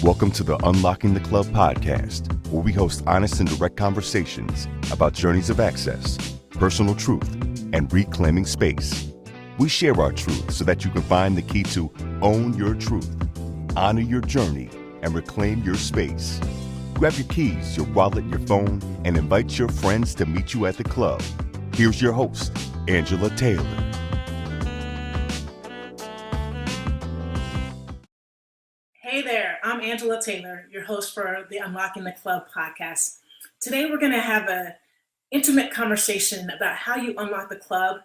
Welcome to the Unlocking the Club podcast, where we host honest and direct conversations about journeys of access, personal truth, and reclaiming space. We share our truth so that you can find the key to own your truth, honor your journey, and reclaim your space. Grab your keys, your wallet, your phone, and invite your friends to meet you at the club. Here's your host, Angela Taylor. Hey there, I'm Angela Taylor, your host for the Unlocking the Club podcast. Today we're going to have an intimate conversation about how you unlock the club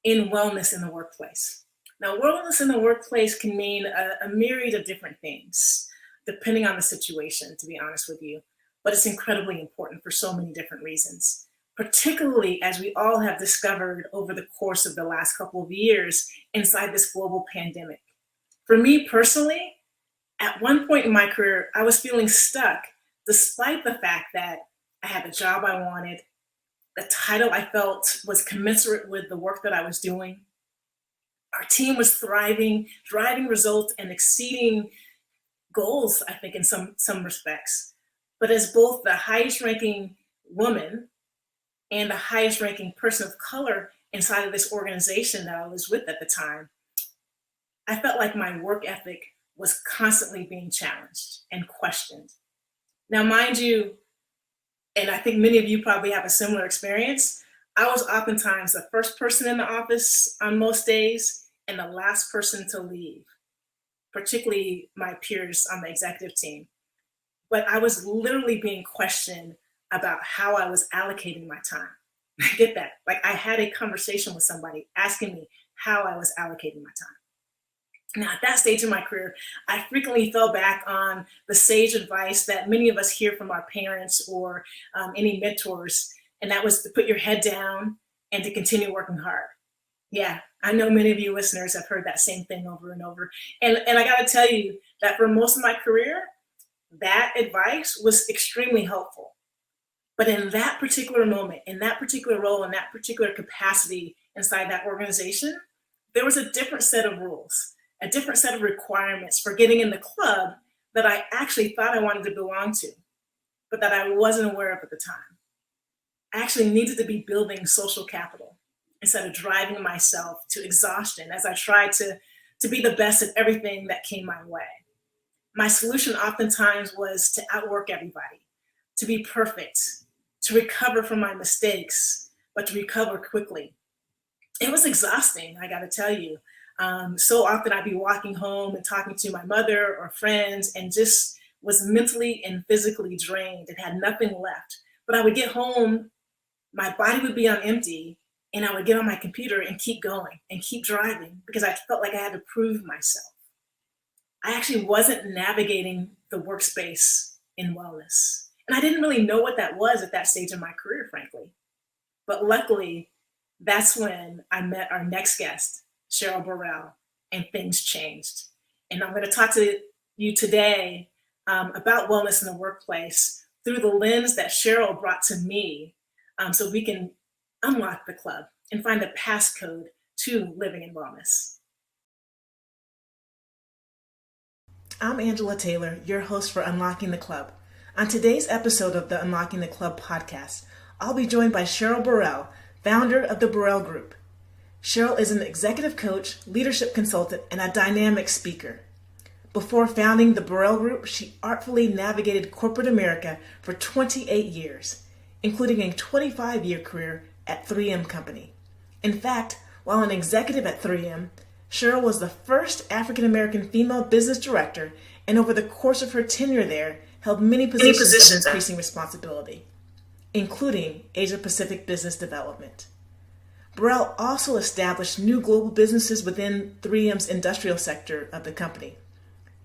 in wellness in the workplace. Now, wellness in the workplace can mean a myriad of different things, depending on the situation, to be honest with you, but it's incredibly important for so many different reasons, particularly as we all have discovered over the course of the last couple of years inside this global pandemic. For me personally, at one point in my career, I was feeling stuck, despite the fact that I had the job I wanted, the title I felt was commensurate with the work that I was doing. Our team was thriving, driving results and exceeding goals, I think, in some respects. But as both the highest ranking woman and the highest ranking person of color inside of this organization that I was with at the time, I felt like my work ethic was constantly being challenged and questioned. Now, mind you, and I think many of you probably have a similar experience, I was oftentimes the first person in the office on most days and the last person to leave, particularly my peers on the executive team. But I was literally being questioned about how I was allocating my time. I get that. Like, I had a conversation with somebody asking me how I was allocating my time. Now, at that stage in my career, I frequently fell back on the sage advice that many of us hear from our parents or any mentors, and that was to put your head down and to continue working hard. Yeah, I know many of you listeners have heard that same thing over and over. And I got to tell you that for most of my career, that advice was extremely helpful. But in that particular moment, in that particular role, in that particular capacity inside that organization, there was a different set of rules, a different set of requirements for getting in the club that I actually thought I wanted to belong to, but that I wasn't aware of at the time. I actually needed to be building social capital instead of driving myself to exhaustion as I tried to be the best at everything that came my way. My solution oftentimes was to outwork everybody, to be perfect, to recover from my mistakes, but to recover quickly. It was exhausting, I gotta tell you. So often I'd be walking home and talking to my mother or friends and just was mentally and physically drained and had nothing left. But I would get home, my body would be on empty, and I would get on my computer and keep going and keep driving because I felt like I had to prove myself. I actually wasn't navigating the workspace in wellness. And I didn't really know what that was at that stage of my career, frankly. But luckily, that's when I met our next guest, Cheryl Burrell, and things changed. And I'm going to talk to you today about wellness in the workplace through the lens that Cheryl brought to me, so we can unlock the club and find the passcode to living in wellness. I'm Angela Taylor, your host for Unlocking the Club. On today's episode of the Unlocking the Club podcast, I'll be joined by Cheryl Burrell, founder of the Burrell Group. Cheryl is an executive coach, leadership consultant, and a dynamic speaker. Before founding the Burrell Group, she artfully navigated corporate America for 28 years, including a 25-year career at 3M Company. In fact, while an executive at 3M, Cheryl was the first African-American female business director, and over the course of her tenure there, held many positions of increasing responsibility, including Asia-Pacific Business Development. Burrell also established new global businesses within 3M's industrial sector of the company.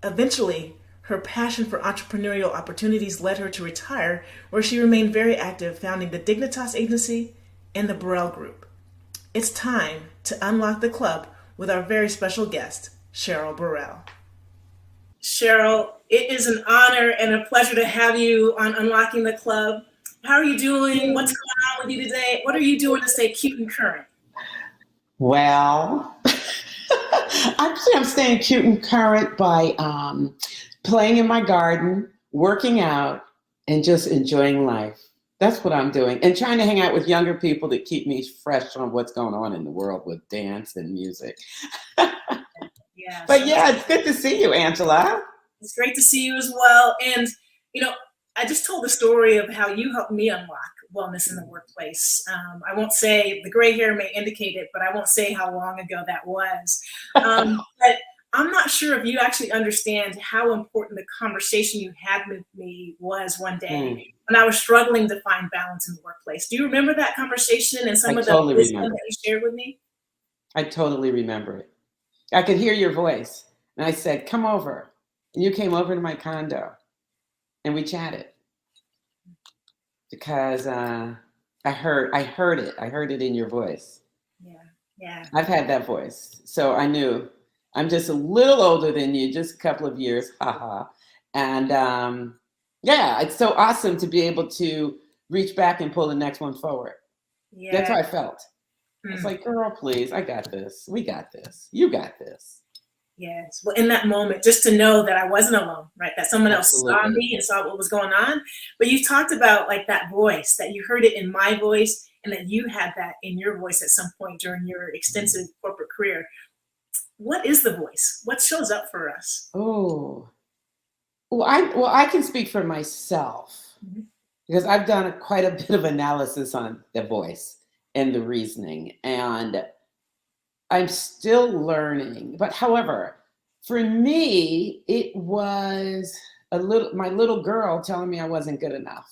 Eventually, her passion for entrepreneurial opportunities led her to retire, where she remained very active, founding the Dignitas Agency and the Burrell Group. It's time to unlock the club with our very special guest, Cheryl Burrell. Cheryl, it is an honor and a pleasure to have you on Unlocking the Club. How are you doing? What's going on with you today? What are you doing to stay cute and current? Well, actually, I'm staying cute and current by playing in my garden, working out, and just enjoying life. That's what I'm doing. And trying to hang out with younger people to keep me fresh on what's going on in the world with dance and music. Yeah. But yeah, it's good to see you, Angela. It's great to see you as well. And, you know, I just told the story of how you helped me unlock wellness in the workplace. I won't say, the gray hair may indicate it, but I won't say how long ago that was. But I'm not sure if you actually understand how important the conversation you had with me was one day when I was struggling to find balance in the workplace. Do you remember that conversation and some of the wisdom that you shared with me? I totally remember it. I could hear your voice. And I said, come over. And you came over to my condo and we chatted. Because I heard it. I heard it in your voice. Yeah. I've had that voice. So I knew I'm just a little older than you, just a couple of years. Haha. And yeah, it's so awesome to be able to reach back and pull the next one forward. Yeah. That's how I felt. It's like, girl, please, I got this. We got this. You got this. Yes. Well, in that moment, just to know that I wasn't alone, right? That someone else saw me and saw what was going on. But you talked about like that voice, that you heard it in my voice and that you had that in your voice at some point during your extensive corporate career. What is the voice? What shows up for us? Oh, well, I can speak for myself because I've done quite a bit of analysis on the voice and the reasoning, and I'm still learning. But however, for me, it was my little girl telling me I wasn't good enough.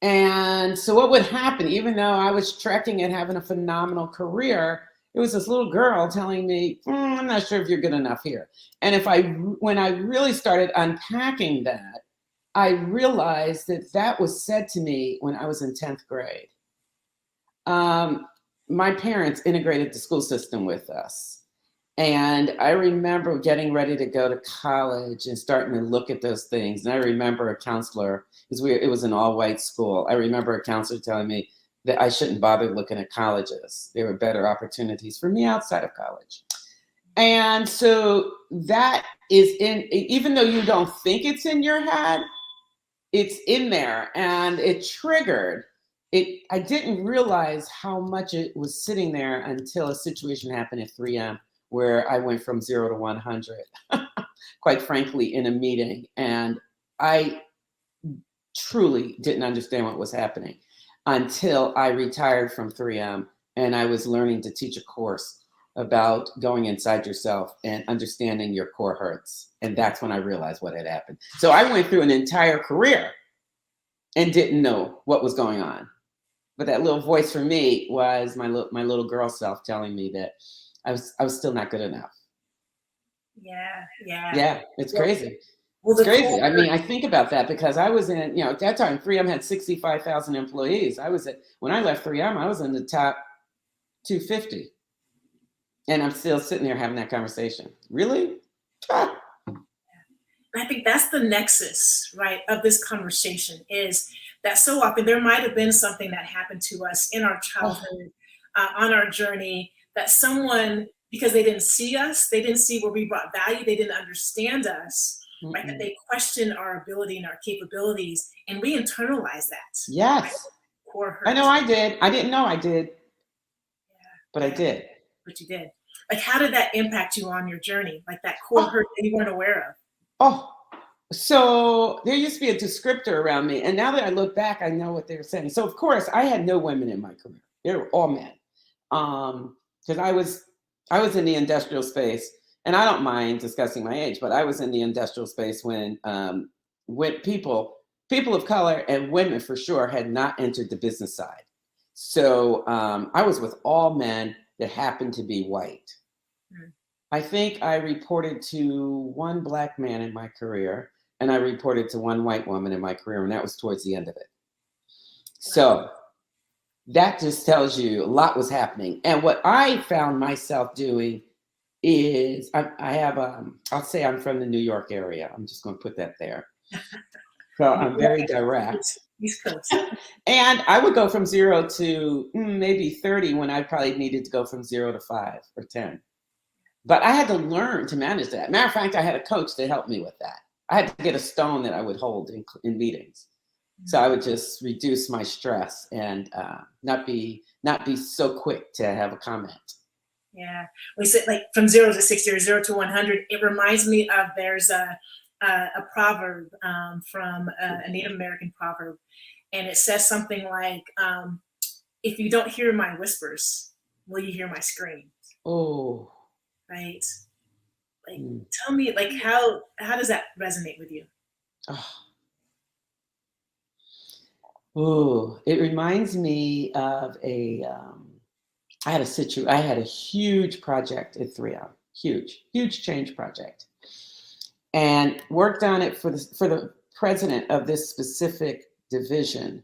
And so what would happen, even though I was trekking and having a phenomenal career, it was this little girl telling me, I'm not sure if you're good enough here. And when I really started unpacking that, I realized that was said to me when I was in 10th grade. My parents integrated the school system with us. And I remember getting ready to go to college and starting to look at those things. And I remember a counselor, because it was an all-white school. I remember a counselor telling me that I shouldn't bother looking at colleges. There were better opportunities for me outside of college. And so that is even though you don't think it's in your head, it's in there, and it triggered. I didn't realize how much it was sitting there until a situation happened at 3M where I went from 0 to 100, quite frankly, in a meeting. And I truly didn't understand what was happening until I retired from 3M and I was learning to teach a course about going inside yourself and understanding your core hurts. And that's when I realized what had happened. So I went through an entire career and didn't know what was going on. But that little voice for me was my little girl self telling me that I was still not good enough. Yeah, it's crazy. It's crazy. I mean, I think about that because I was in, at that time, 3M had 65,000 employees. When I left 3M, I was in the top 250. And I'm still sitting there having that conversation. Really? I think that's the nexus, right, of this conversation is that so often there might have been something that happened to us in our childhood, on our journey, that someone, because they didn't see us, they didn't see where we brought value, they didn't understand us, right, that they questioned our ability and our capabilities, and we internalize that. Yes. Right? Core hurt. I know I did. I didn't know I did. But I did. But you did. Like, how did that impact you on your journey? Like that core hurt that you weren't aware of? Oh, so there used to be a descriptor around me. And now that I look back, I know what they were saying. So of course I had no women in my career. They were all men. Because I was in the industrial space, and I don't mind discussing my age, but I was in the industrial space when people of color and women for sure had not entered the business side. So I was with all men that happened to be white. I think I reported to one black man in my career, and I reported to one white woman in my career, and that was towards the end of it. So that just tells you a lot was happening. And what I found myself doing is I have, I'll say I'm from the New York area. I'm just going to put that there. So I'm very direct. East Coast. And I would go from 0 to maybe 30 when I probably needed to go from 0 to 5 or 10. But I had to learn to manage that. Matter of fact, I had a coach to help me with that. I had to get a stone that I would hold in meetings. So I would just reduce my stress and not be so quick to have a comment. Yeah, we said like from 0 to 60 or 0 to 100. It reminds me of there's a proverb from a Native American proverb, and it says something like, "If you don't hear my whispers, will you hear my screams?" Oh, Right? Like, tell me, like, how does that resonate with you? oh, it reminds me of I had a huge project at 3M, huge change project, and worked on it for the president of this specific division.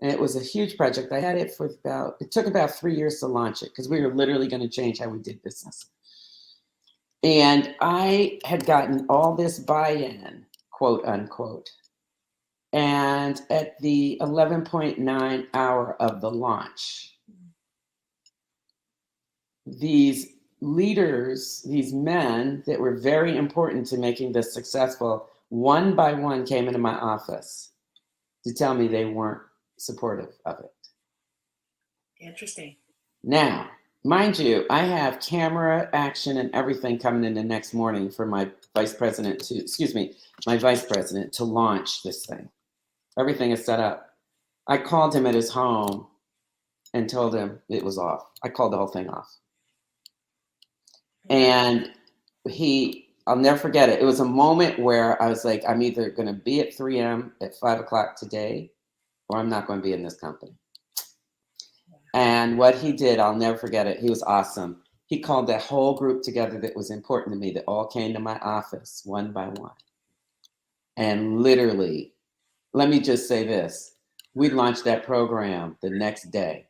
And it was a huge project. I had it it took about 3 years to launch it because we were literally going to change how we did business. And I had gotten all this buy-in, quote unquote. And at the 11.9 hour of the launch, these leaders, these men that were very important to making this successful, one by one came into my office to tell me they weren't supportive of it. Interesting. Now, mind you, I have camera action and everything coming in the next morning for my vice president to launch this thing. Everything is set up. I called him at his home and told him it was off. I called the whole thing off. And I'll never forget it. It was a moment where I was like, I'm either going to be at 3M at 5 o'clock today, or I'm not going to be in this company. And what he did, I'll never forget it. He was awesome. He called that whole group together that was important to me, that all came to my office one by one. And literally, let me just say this. We launched that program the next day.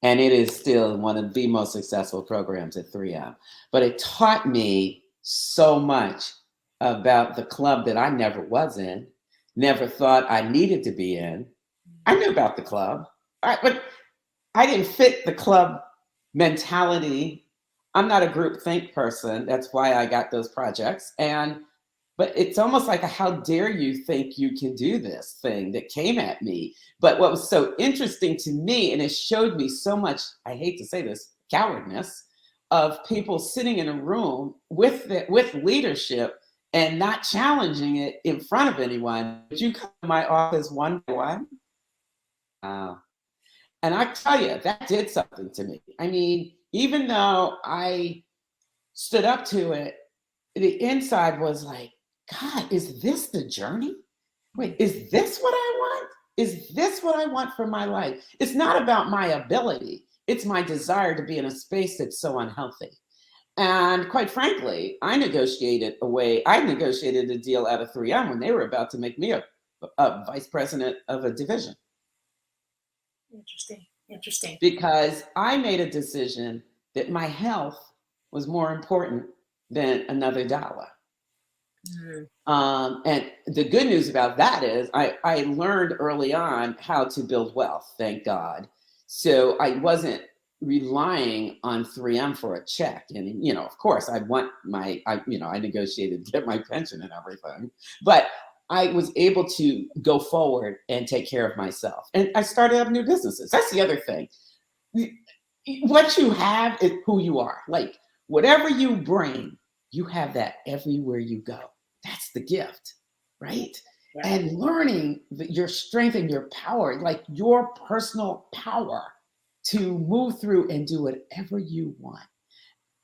And it is still one of the most successful programs at 3M. But it taught me so much about the club that I never was in, never thought I needed to be in. I knew about the club, but I didn't fit the club mentality. I'm not a group think person. That's why I got those projects. But it's almost like how dare you think you can do this thing that came at me. But what was so interesting to me, and it showed me so much, I hate to say this, cowardness of people sitting in a room with leadership and not challenging it in front of anyone. But you come to my office one by one. And I tell you, that did something to me. I mean, even though I stood up to it, the inside was like, God, is this the journey? Wait, is this what I want? Is this what I want for my life? It's not about my ability. It's my desire to be in a space that's so unhealthy. And quite frankly, I negotiated a deal out of 3M when they were about to make me a vice president of a division. Interesting. Because I made a decision that my health was more important than another dollar. And the good news about that is I learned early on how to build wealth, thank God. So I wasn't relying on 3M for a check. And, of course, I negotiated to get my pension and everything. But I was able to go forward and take care of myself. And I started up new businesses. That's the other thing. What you have is who you are. Like, whatever you bring, you have that everywhere you go. That's the gift, right? Yeah. And learning your strength and your power, like your personal power to move through and do whatever you want.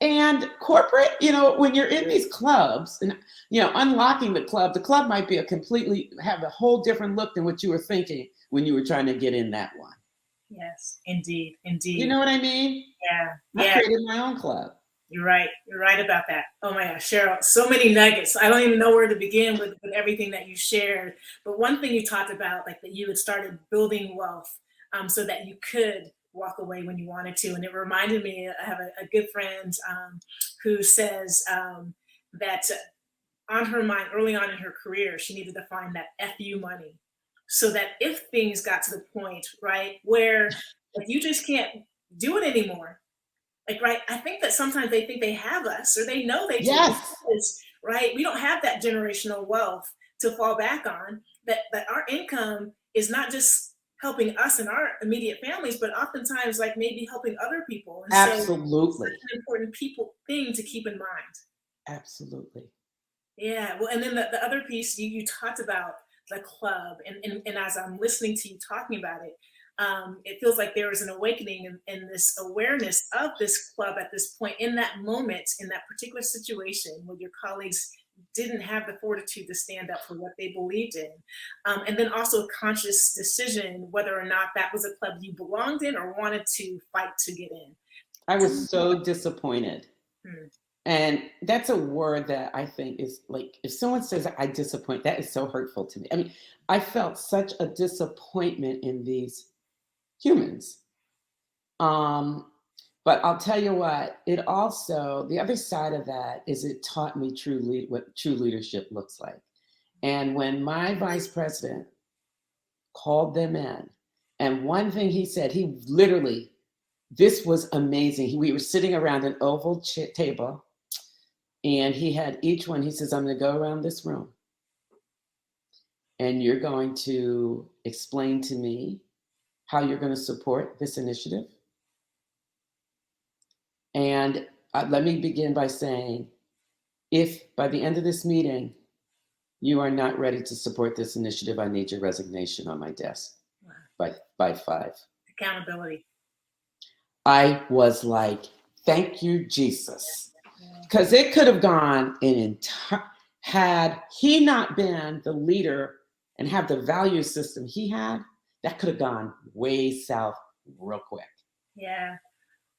And corporate, when you're in these clubs and, unlocking the club might be have a whole different look than what you were thinking when you were trying to get in that one. Yes, indeed. You know what I mean? Yeah. I created my own club. You're right about that. Oh my gosh, Cheryl, so many nuggets. I don't even know where to begin with everything that you shared. But one thing you talked about, like that you had started building wealth so that you could walk away when you wanted to. And it reminded me, I have a good friend who says that on her mind early on in her career, she needed to find that FU money so that if things got to the point, right, where like you just can't do it anymore. Like, right, I think that sometimes they think they have us or they know they do. Yes. right? We don't have that generational wealth to fall back on, that our income is not just helping us and our immediate families, but oftentimes like maybe helping other people. And so it's Absolutely. such an important people thing to keep in mind. Absolutely. Yeah. Well, and then the other piece you talked about the club, and as I'm listening to you talking about it, it feels like there is an awakening in this awareness of this club at this point, in that moment, in that particular situation where your colleagues didn't have the fortitude to stand up for what they believed in. And then also a conscious decision whether or not that was a club you belonged in or wanted to fight to get in. I was so disappointed. Hmm. And that's a word that I think is like, if someone says I disappoint, that is so hurtful to me. I mean, I felt such a disappointment in these humans. But I'll tell you what, it also, the other side of that is it taught me what true leadership looks like. And when my vice president called them in, and one thing he said, he literally, this was amazing. We were sitting around an oval table, and he had each one, he says, I'm going to go around this room, and you're going to explain to me how you're going to support this initiative. And let me begin by saying, if by the end of this meeting, you are not ready to support this initiative, I need your resignation on my desk by 5. Accountability. I was like, thank you, Jesus. Because it could have gone an entire, had he not been the leader and have the value system he had, that could have gone way south real quick. Yeah.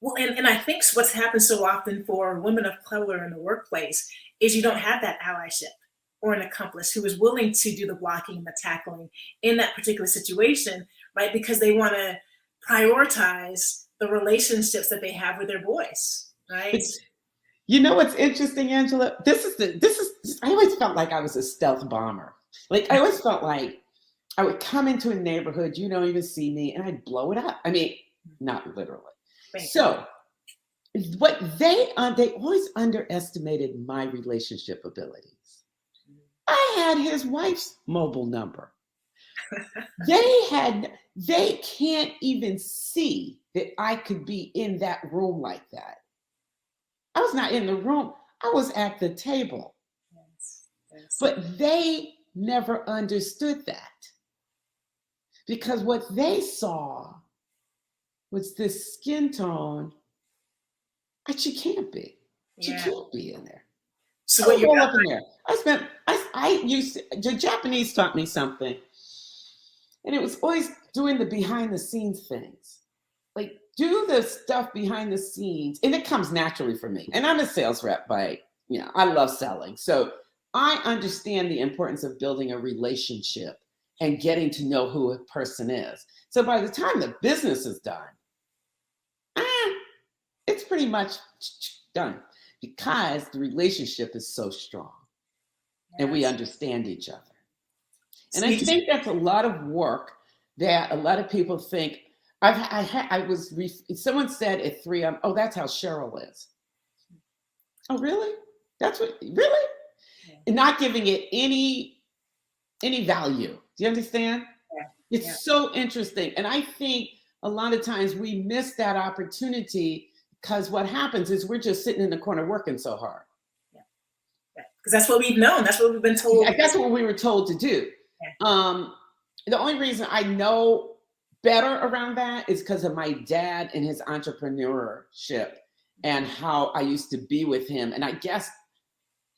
Well, and I think what's happened so often for women of color in the workplace is you don't have that allyship or an accomplice who is willing to do the blocking and the tackling in that particular situation, right? Because they want to prioritize the relationships that they have with their voice, right? You know what's interesting, Angela? I always felt like I was a stealth bomber. Like I always felt like I would come into a neighborhood, you don't even see me, and I'd blow it up. I mean, not literally. So what they always underestimated my relationship abilities. I had his wife's mobile number. They can't even see that I could be in that room like that. I was not in the room. I was at the table. Yes. But they never understood that. Because what they saw was this skin tone. She can't be. She can't be in there. So what you're up in there. The Japanese taught me something. And it was always doing the behind the scenes things. Like do the stuff behind the scenes. And it comes naturally for me. And I'm a sales rep I love selling. So I understand the importance of building a relationship and getting to know who a person is. So by the time the business is done, it's pretty much done because the relationship is so strong and we understand each other. And I think that's a lot of work that a lot of people think. Someone said at 3, oh, that's how Cheryl is. Oh, really? Really? And not giving it any value. Do you understand? Yeah. It's so interesting. And I think a lot of times we miss that opportunity because what happens is we're just sitting in the corner working so hard. Yeah. Because that's what we've known. That's what we've been told. That's what we were told to do. Yeah. The only reason I know better around that is because of my dad and his entrepreneurship and how I used to be with him. And I guess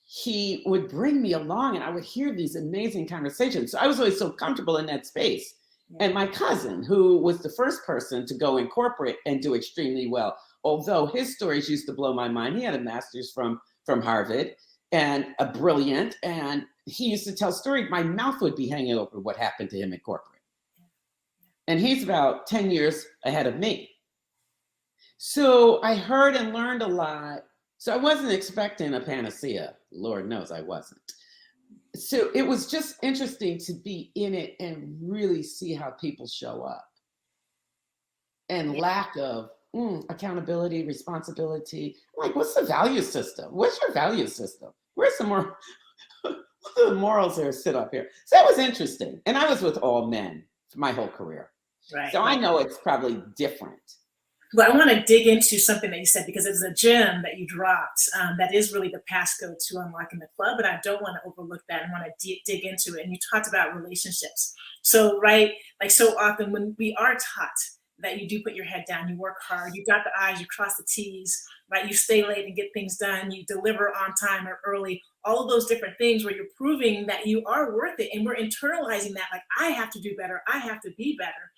he would bring me along and I would hear these amazing conversations. So I was always so comfortable in that space. Yeah. And my cousin, who was the first person to go in corporate and do extremely well, although his stories used to blow my mind. He had a master's from Harvard and a brilliant, and he used to tell stories. My mouth would be hanging open what happened to him in corporate. And he's about 10 years ahead of me. So I heard and learned a lot. So I wasn't expecting a panacea. Lord knows I wasn't. So it was just interesting to be in it and really see how people show up. And lack of accountability, responsibility. Like, what's the value system? What's your value system? Where's the moral? What are the morals there sit up here? So that was interesting. And I was with all men for my whole career. Right. So I know it's probably different. Well, I want to dig into something that you said because it's a gem that you dropped that is really the passcode to unlocking the club, but I don't want to overlook that and want to dig into it. And you talked about relationships. So, right, like so often when we are taught that you do put your head down, you work hard, you dot the I's, you cross the T's, right? You stay late and get things done, you deliver on time or early, all of those different things where you're proving that you are worth it. And we're internalizing that, like, I have to do better, I have to be better.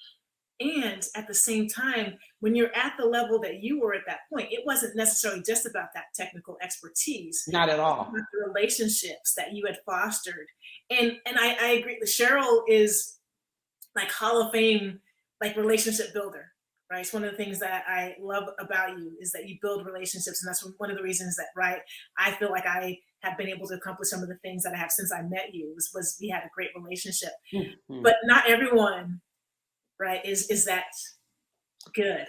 And at the same time, when you're at the level that you were at that point, it wasn't necessarily just about that technical expertise. Not at all. About the relationships that you had fostered. And I agree that Cheryl is like Hall of Fame, like relationship builder, right? It's one of the things that I love about you is that you build relationships. And that's one of the reasons that, right, I feel like I have been able to accomplish some of the things that I have since I met you was we had a great relationship. Mm-hmm. But not everyone, right, is that good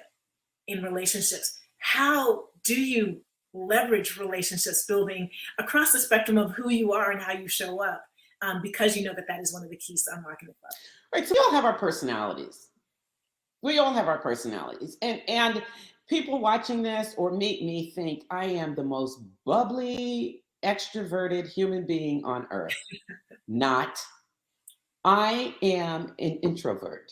in relationships. How do you leverage relationships building across the spectrum of who you are and how you show up? Because you know that is one of the keys to unlocking the club. Right, so we all have our personalities. We all have our personalities. And people watching this or meet me think I am the most bubbly, extroverted human being on earth. Not. I am an introvert.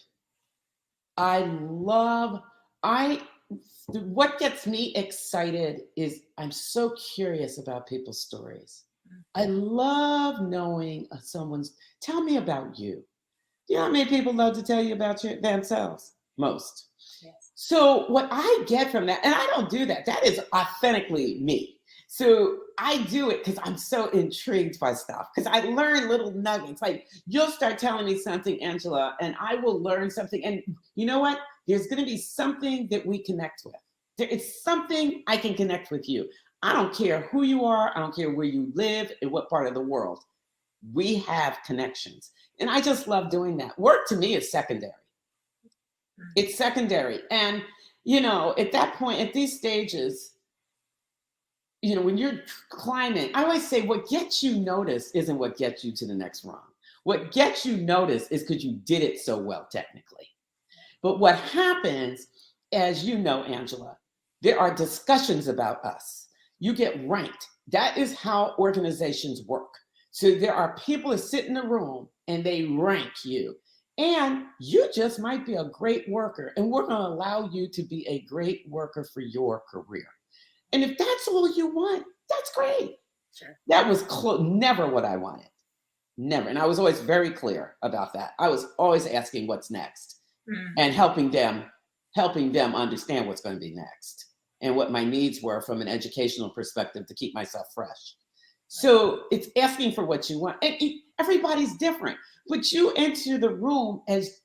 What gets me excited is I'm so curious about people's stories. I love knowing tell me about you. You know how many people love to tell you about themselves? Most. Yes. So what I get from that, and I don't do that, that is authentically me. So I do it because I'm so intrigued by stuff, because I learn little nuggets. Like you'll start telling me something, Angela, and I will learn something. And you know what? There's going to be something that we connect with. There is something I can connect with you. I don't care who you are. I don't care where you live and what part of the world. We have connections. And I just love doing that. Work to me is secondary. It's secondary. And, at that point, at these stages, when you're climbing, I always say what gets you noticed isn't what gets you to the next rung. What gets you noticed is because you did it so well technically. But what happens, as you know, Angela, there are discussions about us. You get ranked. That is how organizations work. So there are people that sit in the room and they rank you. And you just might be a great worker, and we're going to allow you to be a great worker for your career. And if that's all you want, that's great. Sure. That was never what I wanted. Never. And I was always very clear about that. I was always asking what's next and helping them understand what's going to be next and what my needs were from an educational perspective to keep myself fresh. So it's asking for what you want. And everybody's different. But you enter the room as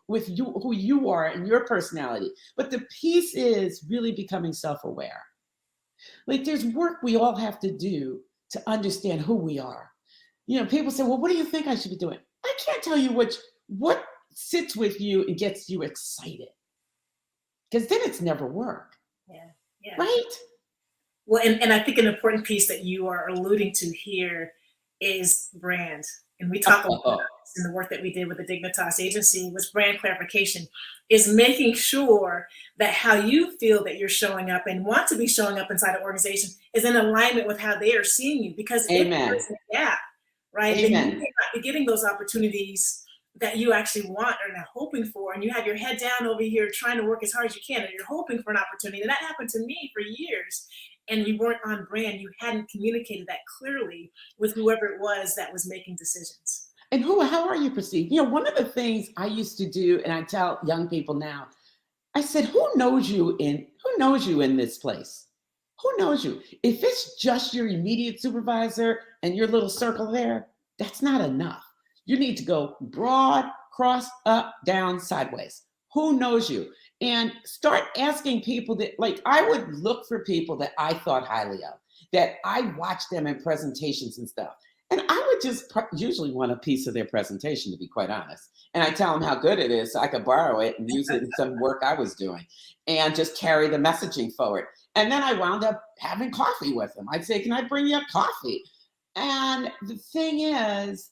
with you, who you are and your personality. But the piece is really becoming self-aware. Like there's work we all have to do to understand who we are. People say, well, what do you think I should be doing? I can't tell you what sits with you and gets you excited. Because then it's never work. Yeah. Right? Well, and I think an important piece that you are alluding to here is brand. And we talk about in the work that we did with the Dignitas agency was brand clarification, is making sure that how you feel that you're showing up and want to be showing up inside an organization is in alignment with how they are seeing you. Because if there's a gap, right, then you may not be getting those opportunities that you actually want or are hoping for, and you have your head down over here trying to work as hard as you can, and you're hoping for an opportunity. And that happened to me for years. And you weren't on brand. You hadn't communicated that clearly with whoever it was that was making decisions. And how are you perceived? One of the things I used to do, and I tell young people now, I said, who knows you in this place? Who knows you? If it's just your immediate supervisor and your little circle there, that's not enough. You need to go broad, cross, up, down, sideways. Who knows you? And start asking people that, like, I would look for people that I thought highly of, that I watched them in presentations and stuff. And I would just usually want a piece of their presentation, to be quite honest. And I tell them how good it is so I could borrow it and use it in some work I was doing and just carry the messaging forward. And then I wound up having coffee with them. I'd say, can I bring you a coffee? And the thing is,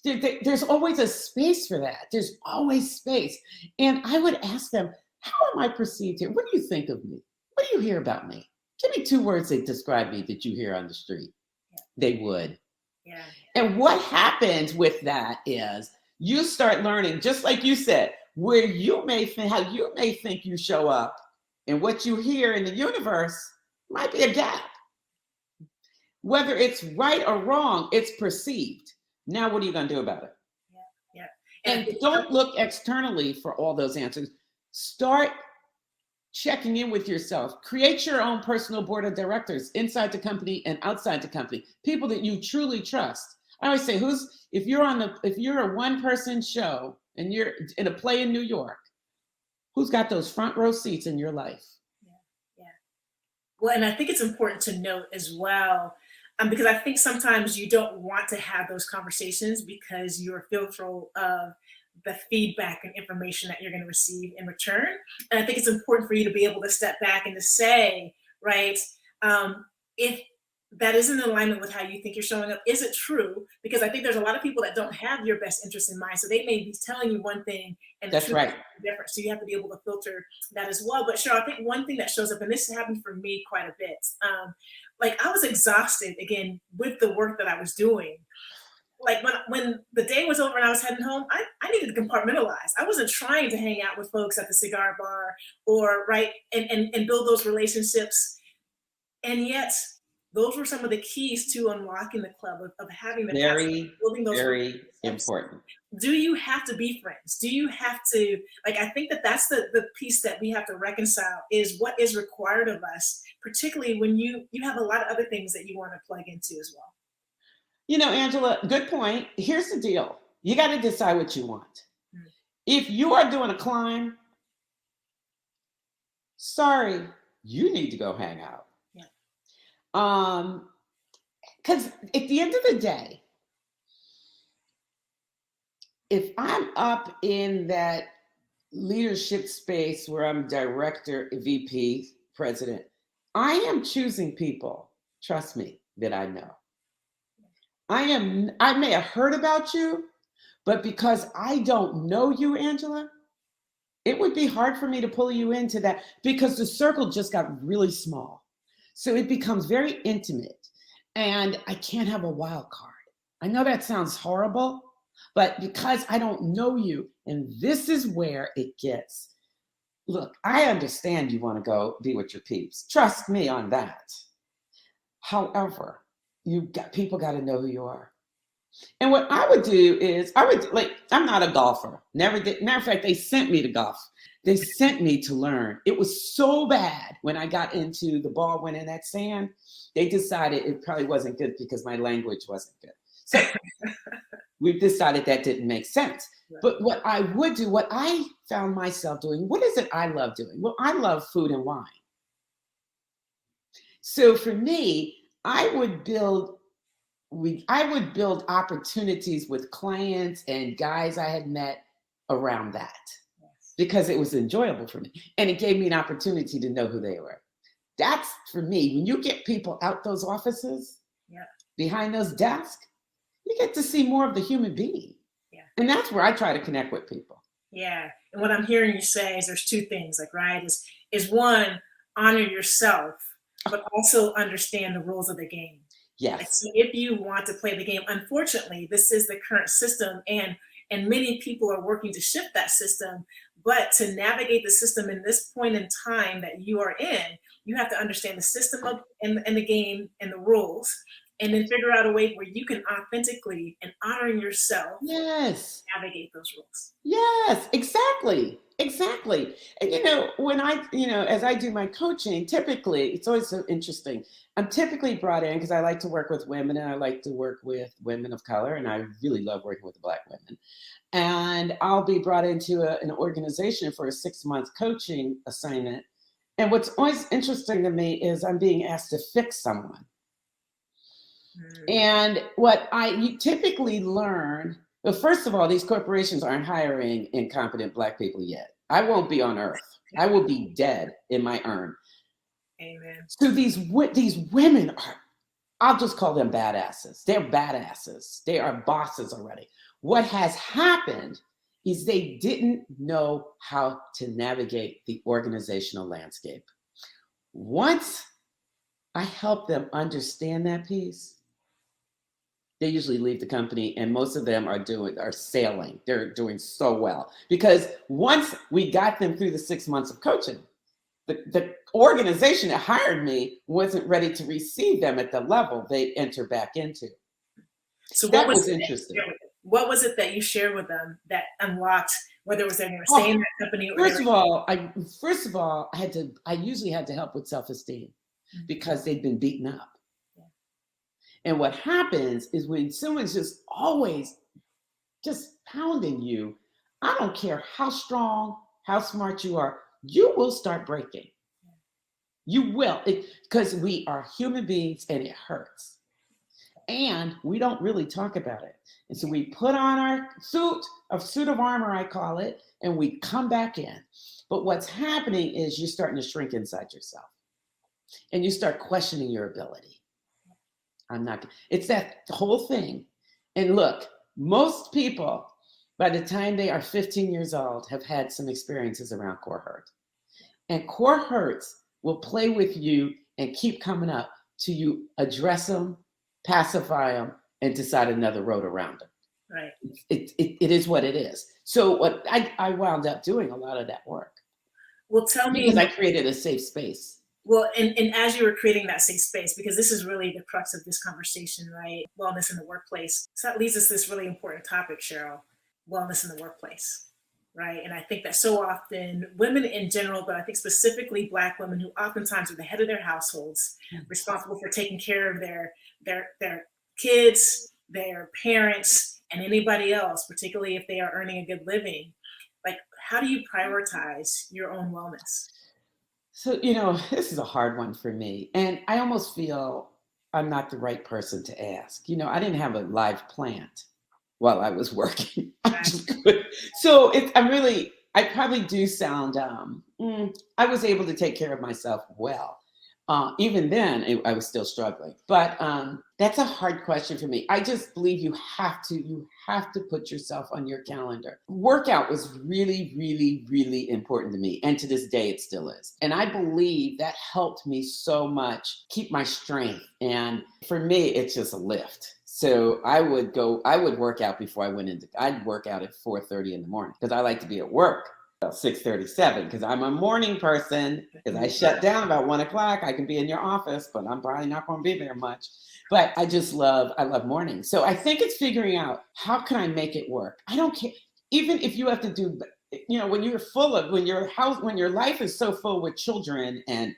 there's always a space for that. There's always space. And I would ask them, how am I perceived here? What do you think of me? What do you hear about me? Give me 2 words that describe me that you hear on the street. Yeah. They would. Yeah. And what happens with that is you start learning, just like you said, where you may think, how you may think you show up and what you hear in the universe might be a gap. Whether it's right or wrong, it's perceived. Now, what are you going to do about it? Yeah. And don't look externally for all those answers. Start checking in with yourself. Create your own personal board of directors inside the company and outside the company. People that you truly trust. I always say, if you're a one-person show and you're in a play in New York, who's got those front row seats in your life? Yeah. Well, and I think it's important to note as well, because I think sometimes you don't want to have those conversations because you're fearful of the feedback and information that you're going to receive in return. And I think it's important for you to be able to step back and to say, right, if that isn't in alignment with how you think you're showing up, is it true? Because I think there's a lot of people that don't have your best interest in mind. So they may be telling you one thing and that's right. Is different. So you have to be able to filter that as well. But Cheryl, I think one thing that shows up, and this happened for me quite a bit, like I was exhausted again with the work that I was doing. Like when the day was over and I was heading home, I needed to compartmentalize. I wasn't trying to hang out with folks at the cigar bar or and build those relationships. And yet those were some of the keys to unlocking the club of having the building those very important. Do you have to be friends? Do you have to, like, I think that's the piece that we have to reconcile is what is required of us, particularly when you have a lot of other things that you want to plug into as well. You know, Angela, good point. Here's the deal. You got to decide what you want. Mm-hmm. If you are doing a climb, sorry, you need to go hang out. Yeah. Because at the end of the day, if I'm up in that leadership space where I'm director, VP, president, I am choosing people, trust me, that I know. I may have heard about you, but because I don't know you, Angela, it would be hard for me to pull you into that because the circle just got really small. So it becomes very intimate and I can't have a wild card. I know that sounds horrible, but because I don't know you, and this is where it gets, look, I understand you want to go be with your peeps. Trust me on that. However, people got to know who you are. And what I would do is I'm not a golfer. Never did. Matter of fact, they sent me to golf. They sent me to learn. It was so bad when I got into the ball went in that sand. They decided it probably wasn't good because my language wasn't good. So we decided that didn't make sense. Right. But what I would do, what I found myself doing, what is it I love doing? Well, I love food and wine. So for me, I would build opportunities with clients and guys I had met around that because it was enjoyable for me. And it gave me an opportunity to know who they were. That's for me. When you get people out those offices, behind those desks, you get to see more of the human being. Yeah. And that's where I try to connect with people. Yeah. And what I'm hearing you say is there's 2 things, like, right, is one, honor yourself, but also understand the rules of the game. Yes. Like, so if you want to play the game, unfortunately, this is the current system, and many people are working to shift that system. But to navigate the system in this point in time that you are in, you have to understand the system and the game and the rules, and then figure out a way where you can authentically and honoring yourself navigate those rules. Yes, exactly. And when as I do my coaching, typically, it's always so interesting. I'm typically brought in because I like to work with women and I like to work with women of color, and I really love working with Black women. And I'll be brought into an organization for a 6-month coaching assignment. And what's always interesting to me is I'm being asked to fix someone. And what you typically learn, well, first of all, these corporations aren't hiring incompetent Black people yet. I won't be on earth. I will be dead in my urn. Amen. So these women are, I'll just call them badasses. They're badasses. They are bosses already. What has happened is they didn't know how to navigate the organizational landscape. Once I help them understand that piece, they usually leave the company, and most of them are sailing. They're doing so well because once we got them through the 6 months of coaching, the organization that hired me wasn't ready to receive them at the level they enter back into. So that was interesting. What was it that you shared with them that unlocked, whether it was they were staying in that company or First of all, I usually had to help with self-esteem because they'd been beaten up. Yeah. And what happens is when someone's just always just pounding you, I don't care how strong, how smart you are, you will start breaking. You will, because we are human beings and it hurts. And we don't really talk about it. And so we put on our suit of armor, I call it, and we come back in. But what's happening is you're starting to shrink inside yourself and you start questioning your ability. It's that whole thing. And look, most people, by the time they are 15 years old, have had some experiences around core hurt. And core hurts will play with you and keep coming up till you address them, pacify them, and decide another road around them. Right. It is what it is. So what I wound up doing a lot of that work. Well, tell me. Because I created a safe space. Well, and as you were creating that safe space, because this is really the crux of this conversation, right? Wellness in the workplace. So that leads us to this really important topic, Cheryl, wellness in the workplace, right? And I think that so often women in general, but I think specifically Black women who oftentimes are the head of their households, responsible for taking care of their kids, their parents, and anybody else, particularly if they are earning a good living. Like, how do you prioritize your own wellness? So, this is a hard one for me. And I almost feel I'm not the right person to ask. I didn't have a live plant while I was working. So I probably do sound, I was able to take care of myself well. Even then, I was still struggling. But that's a hard question for me. I just believe you have to put yourself on your calendar. Workout was really, really, really important to me. And to this day, it still is. And I believe that helped me so much keep my strength. And for me, it's just a lift. So I would work out before I'd work out at 4:30 in the morning because I like to be at work. 6:37 because I'm a morning person. Because I shut down about 1 o'clock. I can be in your office, but I'm probably not going to be there much. But I love mornings. So I think it's figuring out how can I make it work. I don't care, even if you have to do, when your life is so full with children and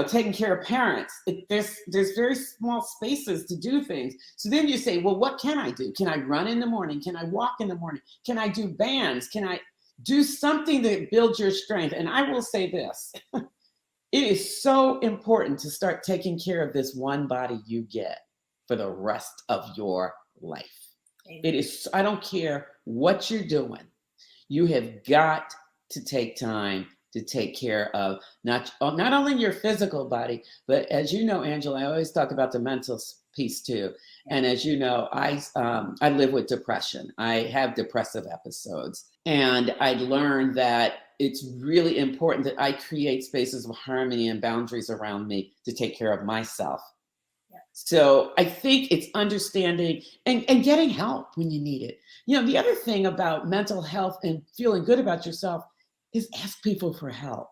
taking care of parents, there's very small spaces to do things. So then you say, well, what can I do? Can I run in the morning? Can I walk in the morning? Can I do bands? Can I do something that builds your strength? And I will say this, it is so important to start taking care of this one body you get for the rest of your life. Amen. It is, I don't care what you're doing. You have got to take time to take care of not only your physical body, but as you know, Angela, I always talk about the mental piece too. And as you know, I live with depression. I have depressive episodes. And I learned that it's really important that I create spaces of harmony and boundaries around me to take care of myself. Yeah. So I think it's understanding and getting help when you need it. The other thing about mental health and feeling good about yourself is ask people for help.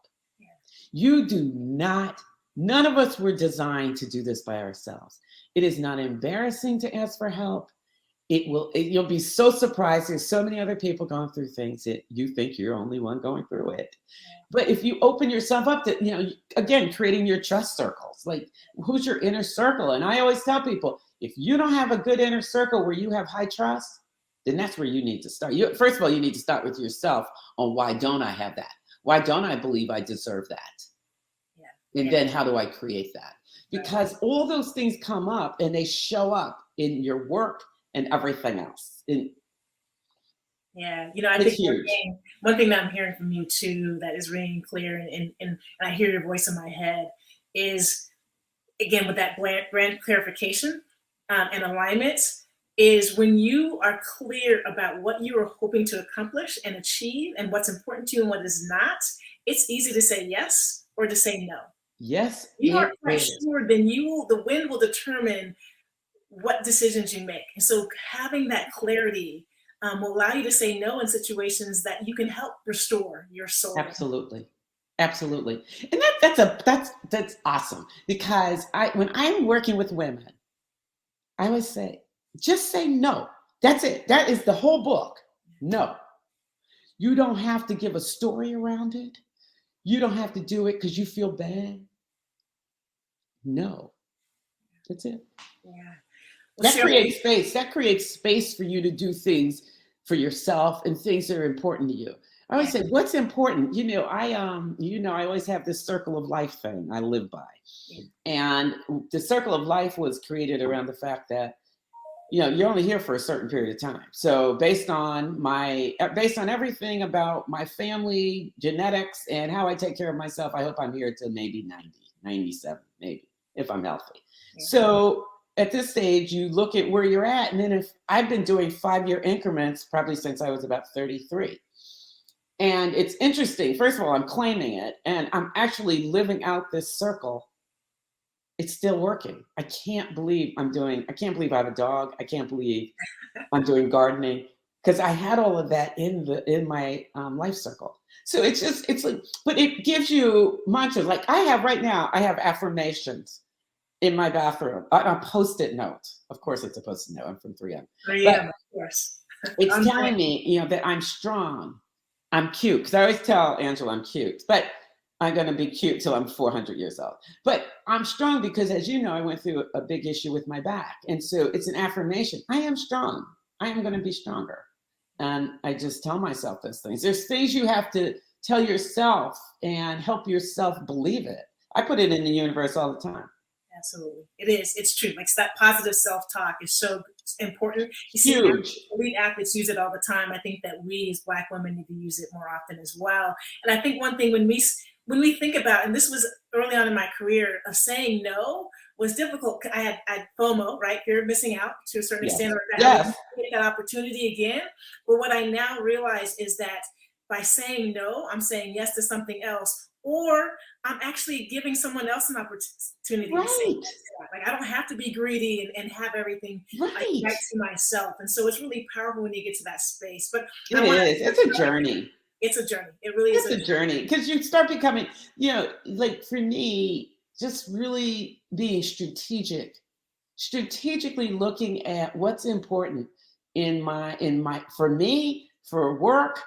Yeah. None of us were designed to do this by ourselves. It is not embarrassing to ask for help. You'll be so surprised. There's so many other people going through things that you think you're the only one going through it. But if you open yourself up to, again, creating your trust circles, like who's your inner circle? And I always tell people, if you don't have a good inner circle where you have high trust, then that's where you need to start. First of all, you need to start with yourself on why don't I have that? Why don't I believe I deserve that? Yeah. And then how do I create that? Because all those things come up and they show up in your work and everything else. Yeah, I think one thing that I'm hearing from you too that is ringing clear, and I hear your voice in my head, is, again, with that brand clarification and alignment, is when you are clear about what you are hoping to accomplish and achieve and what's important to you and what is not, it's easy to say yes or to say no. Yes, You it are quite is. sure, then the wind will determine what decisions you make. And so having that clarity will allow you to say no in situations that you can help restore your soul. Absolutely. Absolutely. And that's awesome, because when I'm working with women, I always say, just say no. That's it. That is the whole book. No. You don't have to give a story around it. You don't have to do it because you feel bad. No. That's it. Yeah. Well, That Cheryl, creates space. That creates space for you to do things for yourself and things that are important to you. I always say, what's important? I always have this circle of life thing I live by. And the circle of life was created around the fact that, you're only here for a certain period of time. So based on everything about my family, genetics, and how I take care of myself, I hope I'm here till maybe 90, 97, maybe, if I'm healthy. Yeah. So at this stage, you look at where you're at. And then if I've been doing 5-year increments, probably since I was about 33. And it's interesting. First of all, I'm claiming it, and I'm actually living out this circle. It's still working. I can't believe I have a dog. I can't believe I'm doing gardening, because I had all of that in my life circle. So it's like, but it gives you mantras. Like I have affirmations in my bathroom, a Post-it note. Of course, it's a Post-it note. I'm from 3M. 3M, of course. It's telling me, that I'm strong. I'm cute. Because I always tell Angela I'm cute, but I'm going to be cute till I'm 400 years old. But I'm strong because, as you know, I went through a big issue with my back. And so it's an affirmation. I am strong. I am going to be stronger. And I just tell myself those things. There's things you have to tell yourself and help yourself believe it. I put it in the universe all the time. Absolutely. It is. It's true. Like that positive self-talk is so important. You see, Huge. Elite athletes use it all the time. I think that we as Black women need to use it more often as well. And I think one thing when we think about, and this was early on in my career, of saying no was difficult. I had FOMO, right? Fear of missing out to a certain extent. Or that I wouldn't get that opportunity again. But what I now realize is that by saying no, I'm saying yes to something else, or I'm actually giving someone else an opportunity to say yes. Like I don't have to be greedy and have everything right to myself. And so it's really powerful when you get to that space. But it's a journey. It's a journey. It really is a journey, because you start becoming, like for me, just really being strategically looking at what's important for me, for work.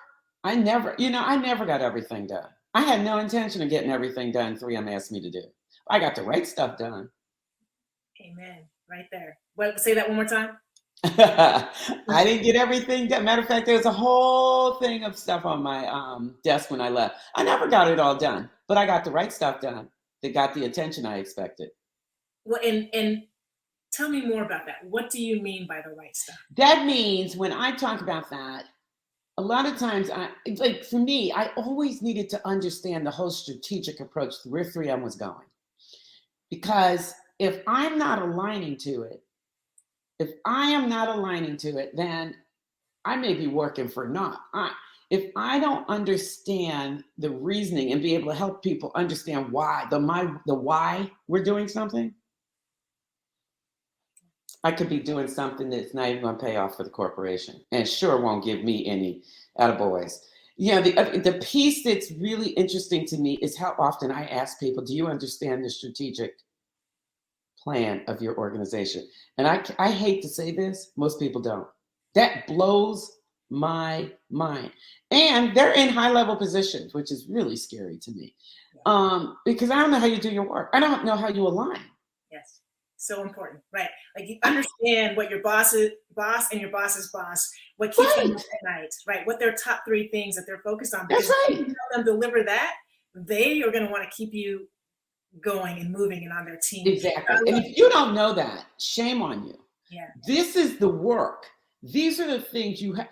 I never got everything done. I had no intention of getting everything done 3M asked me to do. I got the right stuff done. Amen. Right there. Say that one more time. I didn't get everything done. Matter of fact, there was a whole thing of stuff on my desk when I left. I never got it all done, but I got the right stuff done that got the attention I expected. Well, and tell me more about that. What do you mean by the right stuff? That means when I talk about that, a lot of times, for me, I always needed to understand the whole strategic approach to where 3M was going. Because if I'm not aligning to it, then I may be working for naught. If I don't understand the reasoning and be able to help people understand why, the why we're doing something, I could be doing something that's not even going to pay off for the corporation, and sure won't give me any attaboys. The piece that's really interesting to me is how often I ask people, do you understand the strategic plan of your organization? And I hate to say this, most people don't. That blows my mind. And they're in high-level positions, which is really scary to me, because I don't know how you do your work. I don't know how you align. Yes. So important, right? Like you understand what your boss and your boss's boss, what keeps them up at night, right? What their top 3 things that they're focused on. Because that's right. If you help them deliver that, they are going to want to keep you going and moving and on their team. Exactly. And if you don't know that, shame on you. Yeah. This is the work. These are the things you have.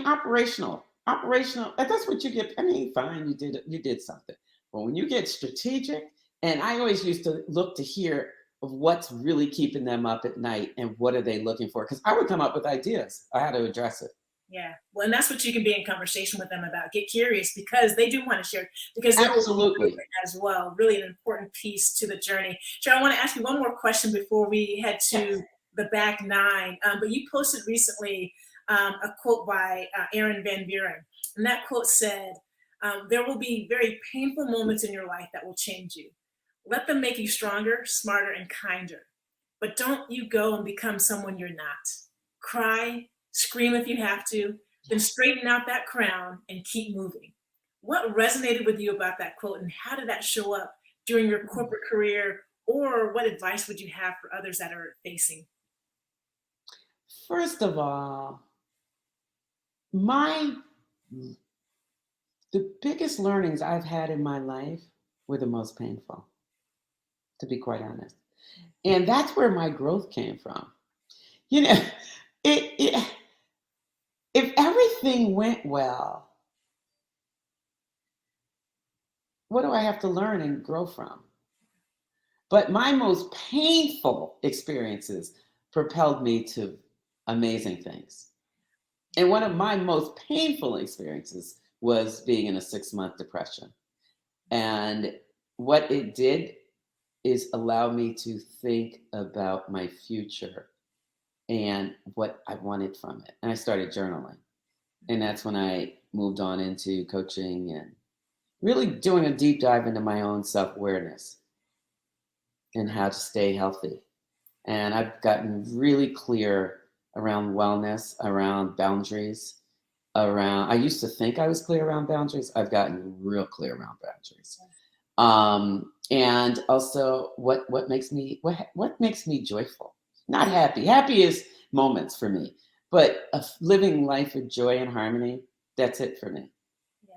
Operational. That's what you get. Fine, you did something. But when you get strategic, And I always used to look to hear of what's really keeping them up at night and what are they looking for? Because I would come up with ideas on how to address it. Yeah. Well, and that's what you can be in conversation with them about. Get curious because they do want to share, because they're Absolutely. as well. Really an important piece to the journey. Cheryl, I want to ask you one more question before we head to Yes. the back nine. But you posted recently a quote by Aaron Van Buren. And that quote said, there will be very painful moments in your life that will change you. Let them make you stronger, smarter, and kinder. But don't you go and become someone you're not. Cry, scream if you have to, then straighten out that crown and keep moving. What resonated with you about that quote, and how did that show up during your corporate career, or what advice would you have for others that are facing? First of all, my the biggest learnings I've had in my life were the most painful, to be quite honest. And that's where my growth came from. You know, it if everything went well, what do I have to learn and grow from? But my most painful experiences propelled me to amazing things. And one of my most painful experiences was being in a 6-month depression. And what it did is allow me to think about my future and what I wanted from it. And I started journaling. And that's when I moved on into coaching and really doing a deep dive into my own self-awareness and how to stay healthy. And I've gotten really clear around wellness, around boundaries, I used to think I was clear around boundaries. I've gotten real clear around boundaries. And also what makes me joyful, not happy. Happy is moments for me, but living life with joy and harmony, that's it for me. Yeah.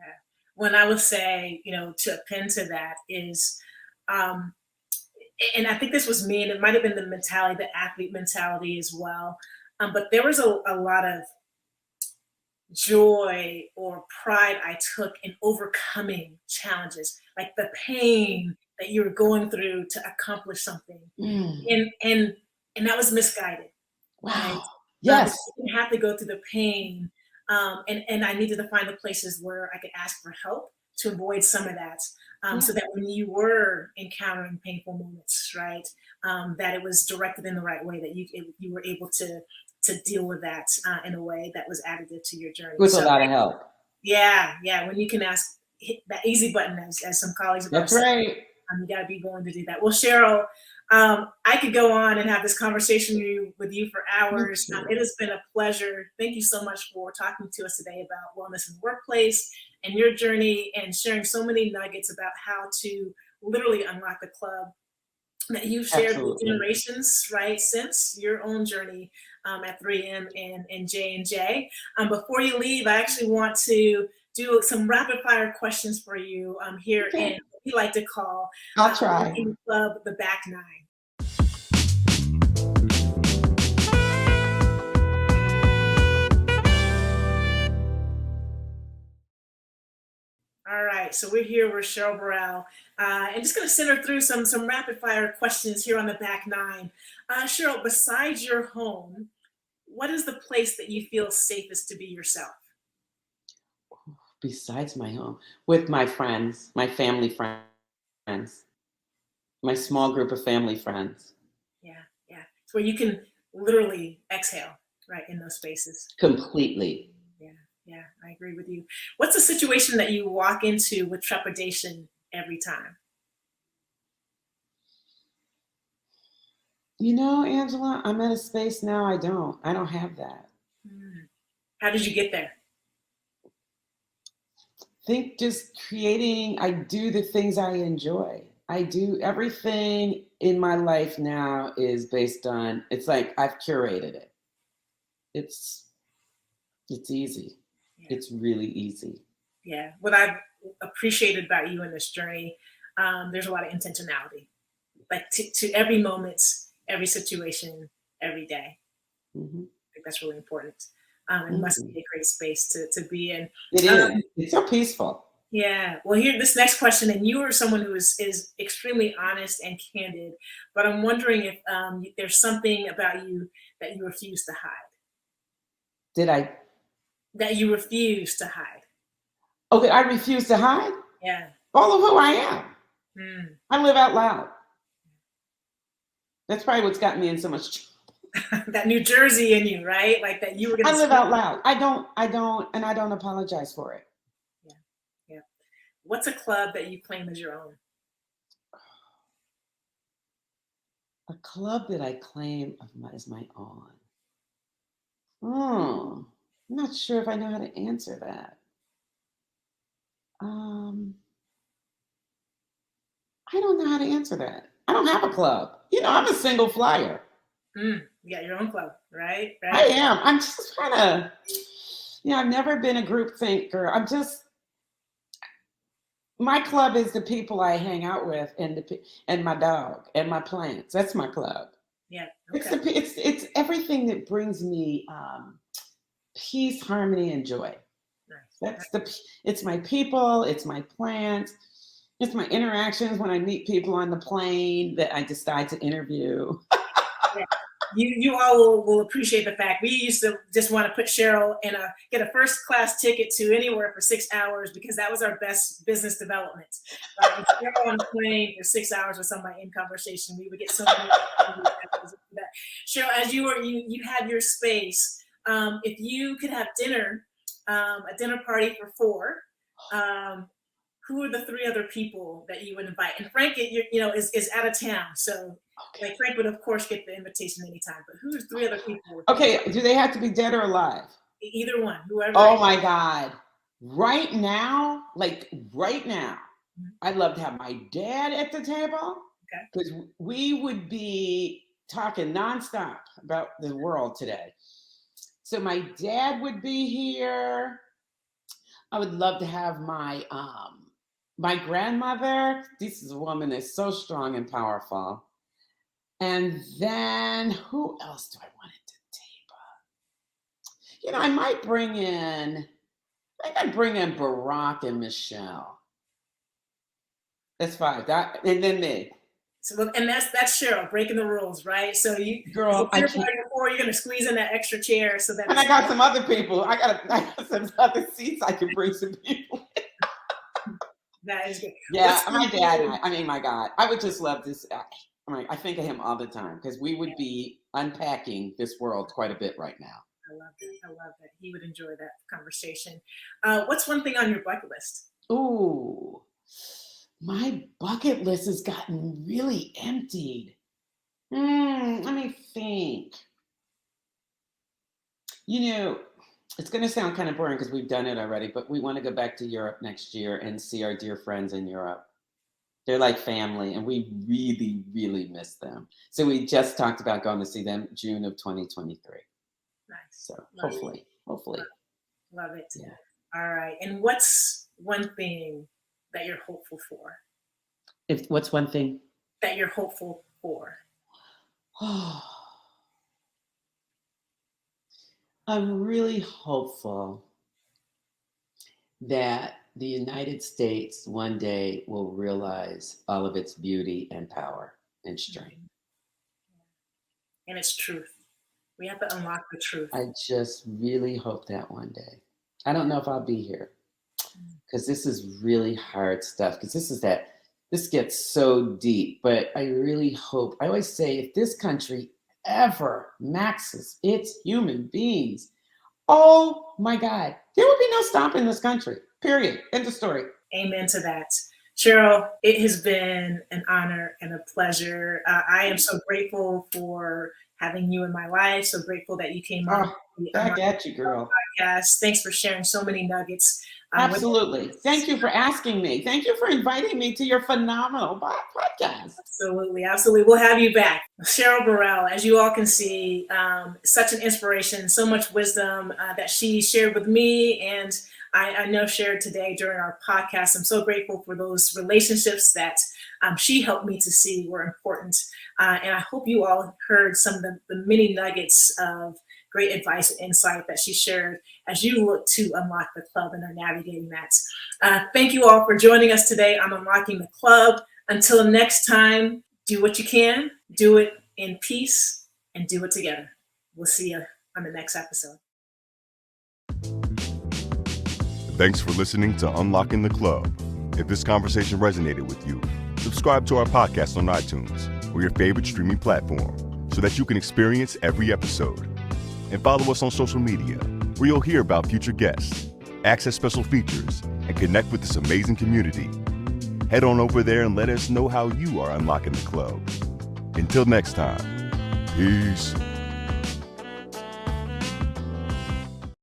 When I would say, to append to that is, and I think this was me, and it might have been the mentality, the athlete mentality as well. But there was a lot of joy or pride I took in overcoming challenges, like the pain that you were going through to accomplish something. And that was misguided. Wow. Right? Yes. You didn't have to go through the pain. And I needed to find the places where I could ask for help to avoid some of that. So that when you were encountering painful moments, right, that it was directed in the right way, that you were able to deal with that in a way that was additive to your journey. With a lot of help. Yeah. When you can hit that easy button, as some colleagues have That's said, right. you got to be willing to do that. Well, Cheryl, I could go on and have this conversation with you for hours. It has been a pleasure. Thank you so much for talking to us today about wellness in the workplace and your journey, and sharing so many nuggets about how to literally unlock the club that you've shared with generations, right, since your own journey at 3M and J&J. Before you leave, I actually want to do some rapid fire questions for you here in what we like to call I'll try. Club the Back Nine. All right, so we're here with Cheryl Burrell. I'm just going to send her through some rapid fire questions here on the Back Nine. Cheryl, besides your home, what is the place that you feel safest to be yourself? Besides my home, with my friends, my family friends, my small group of family friends. Yeah. It's where you can literally exhale, right, in those spaces. Completely. Yeah, I agree with you. What's a situation that you walk into with trepidation every time? Angela, I'm at a space now I don't have that. How did you get there? Think just creating, I do the things I enjoy. I do everything in my life now is based on, it's like I've curated it. It's easy. Yeah. It's really easy. Yeah. What I've appreciated about you in this journey, there's a lot of intentionality, like to every moment, every situation, every day. Mm-hmm. I think that's really important. It must be a great space to be in. It is. It's so peaceful. Yeah. Well, here, this next question, and you are someone who is extremely honest and candid, but I'm wondering if there's something about you that you refuse to hide. Did I? That you refuse to hide. Okay, I refuse to hide Yeah. all of who I am. Mm. I live out loud. That's probably what's gotten me in so much trouble. That New Jersey in you, right? Like that you were I gonna live speak. out loud. I don't, and I don't apologize for it. Yeah. Yeah. What's a club that you claim as your own? A club that I claim as my own. I'm not sure if I know how to answer that. I don't know how to answer that. I don't have a club. I'm a single flyer. You got your own club, right? I Right. am. I'm just kind of, I've never been a group thinker. My club is the people I hang out with and my dog and my plants. That's my club. Yeah. It's Okay. it's everything that brings me peace, harmony, and joy. Nice. It's my people, it's my plants, it's my interactions when I meet people on the plane that I decide to interview. Yeah. You all will appreciate the fact we used to just want to put Cheryl in get a first class ticket to anywhere for 6 hours because that was our best business development. Cheryl on the plane for 6 hours with somebody in conversation, we would get so many opportunities for that. Cheryl, as you had your space, if you could have dinner, a dinner party for 4, who are the 3 other people that you would invite? And Frank, is out of town, so like Frank would of course get the invitation anytime. But who's 3 other people? Okay, do they have to be dead or alive? Either one, whoever. Oh my God! Right now, I'd love to have my dad at the table because we would be talking nonstop about the world today. So my dad would be here. I would love to have my grandmother. This is a woman that's so strong and powerful. And then who else do I want at the table? I might bring in, Barack and Michelle. That's 5. And then me. So, and that's Cheryl breaking the rules, right? So Girl, I can't. Before you're gonna squeeze in that extra chair so that. And I got some other people. I got some other seats I can bring some people. That is good. Yeah, my dad and I mean, my God, I would just love this. I think of him all the time because we would be unpacking this world quite a bit right now. I love that. He would enjoy that conversation. What's one thing on your bucket list? Ooh, my bucket list has gotten really emptied. Let me think. It's going to sound kind of boring because we've done it already, but we want to go back to Europe next year and see our dear friends in Europe. They're like family, and we really, really miss them. So we just talked about going to see them June of 2023. Nice. So hopefully. Love it. Yeah. All right. And what's one thing that you're hopeful for? What's one thing that you're hopeful for? I'm really hopeful that the United States one day will realize all of its beauty and power and strength. And its truth. We have to unlock the truth. I just really hope that one day. I don't know if I'll be here because this is really hard stuff because this gets so deep, but I really hope, I always say if this country ever maxes its human beings, oh my God, there will be no stopping this country, period. End of story. Amen to that. Cheryl, it has been an honor and a pleasure. I am so grateful for having you in my life. So grateful that you came on. Back at you, girl. Podcast. Thanks for sharing so many nuggets. Absolutely. Thank you for asking me. Thank you for inviting me to your phenomenal podcast. Absolutely. We'll have you back. Cheryl Burrell, as you all can see, such an inspiration, so much wisdom that she shared with me and I know shared today during our podcast. I'm so grateful for those relationships that she helped me to see were important. And I hope you all heard some of the many nuggets of great advice and insight that she shared as you look to unlock the club and are navigating that. Thank you all for joining us today on Unlocking the Club. Until next time, do what you can, do it in peace, and do it together. We'll see you on the next episode. Thanks for listening to Unlocking the Club. If this conversation resonated with you, subscribe to our podcast on iTunes or your favorite streaming platform so that you can experience every episode. And follow us on social media, where you'll hear about future guests, access special features, and connect with this amazing community. Head on over there and let us know how you are unlocking the club. Until next time, peace.